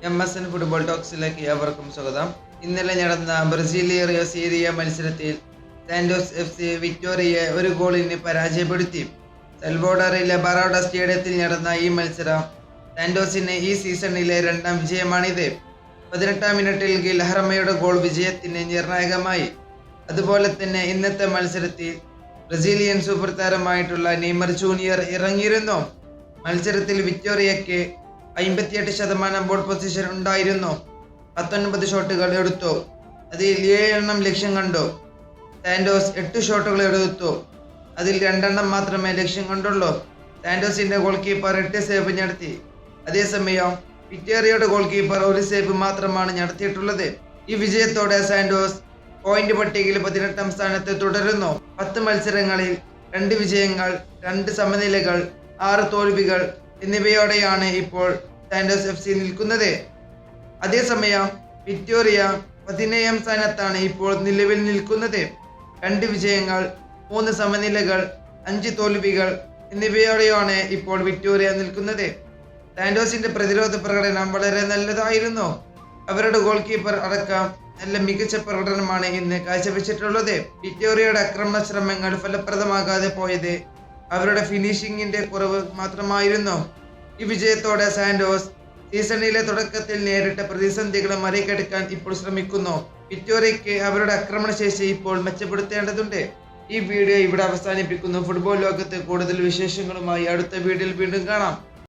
MSN football ടോക്സിലേക്ക് ഏവർക്കും സ്വാഗതം. ഇന്നലെ നടന്ന ബ്രസീലിയ സീരിയ മത്സരത്തിൽ സാന്റോസ് FC വിക്ടോറിയയെ ഒരു ഗോളിന് പരാജയപ്പെടുത്തി. സൽവഡോറിലെ ബറോഡ സ്റ്റേഡിയത്തിൽ നടന്ന ഈ മത്സരം സാന്റോസിന് ഈ സീസണിലെ രണ്ടാം വിജയമാണിത്. 18ാം മിനിറ്റിൽ ഗിൽഹർമയുടെ ഗോൾ വിജയത്തിന് നിർണായകമായി. അതുപോലെ തന്നെ ഇന്നത്തെ മത്സരത്തിൽ ബ്രസീലിയൻ സൂപ്പർ താരമായിട്ടുള്ള നെയ്മർ ജൂനിയർ ഇറങ്ങിയിരുന്നു. മത്സരത്തിൽ വിക്ടോറിയയ്ക്ക് 58% ബോൾ പൊസിഷൻ ഉണ്ടായിരുന്നു. 19 ഷോട്ടുകൾ എടുത്തു. അതിൽ 7 എണ്ണം ലക്ഷ്യം കണ്ടു. സാന്റോസ് 8 ഷോട്ടുകൾ എടുത്തു. അതിൽ 2 എണ്ണം മാത്രമേ ലക്ഷ്യം കണ്ടുള്ളൂ. സാന്റോസിന്റെ ഗോൾ കീപ്പർ 8 സേവ് നടത്തി. അതേസമയം വിക്ടോറിയയുടെ ഗോൾ കീപ്പർ 1 സേവ് മാത്രമാണ് നടത്തിയിട്ടുള്ളത്. ഈ വിജയത്തോടെ സാന്റോസ് പോയിന്റ് പട്ടികയിൽ 18ാം സ്ഥാനത്ത് തുടരുന്നു. 10 മത്സരങ്ങളിൽ 2 വിജയങ്ങൾ, 2 സമനിലകൾ, 6 തോൽവികൾ എന്നിവയോടെയാണ് ഇപ്പോൾ സാന്റോസ് FC നിൽക്കുന്നത്. അതേസമയം വിക്ടോറിയ 17ാം സ്ഥാനത്താണ് ഇപ്പോൾ നിലവിൽ നിൽക്കുന്നത്. 2 വിജയങ്ങൾ, 3 സമനിലകൾ, 5 തോൽവികൾ എന്നിവയോടെയാണ് ഇപ്പോൾ വിക്ടോറിയ നിൽക്കുന്നത്. സാന്റോസിന്റെ പ്രതിരോധ പ്രകടനം വളരെ നല്ലതായിരുന്നു. അവരുടെ ഗോൾ കീപ്പർ അടക്കം നല്ല മികച്ച പ്രകടനമാണ് ഇന്ന് കാഴ്ചവെച്ചിട്ടുള്ളത്. വിക്ടോറിയയുടെ ആക്രമണ ശ്രമങ്ങൾ ഫലപ്രദമാകാതെ പോയത് അവരുടെ ഫിനിഷിംഗിന്റെ കുറവ് മാത്രമായിരുന്നു. ഈ വിജയത്തോടെ സാന്റോസ് സീസണിലെ തുടക്കത്തിൽ നേരിട്ട പ്രതിസന്ധികളെ മറികടക്കാൻ ഇപ്പോൾ ശ്രമിക്കുന്നു. വിക്ടോറിയയ്ക്ക് അവരുടെ ആക്രമണശേഷി ഇപ്പോൾ മെച്ചപ്പെടുത്തേണ്ടതുണ്ട്. ഈ വീഡിയോ ഇവിടെ അവസാനിപ്പിക്കുന്നു. ഫുട്ബോൾ ലോകത്ത് കൂടുതൽ വിശേഷങ്ങളുമായി അടുത്ത വീഡിയോയിൽ വീണ്ടും കാണാം.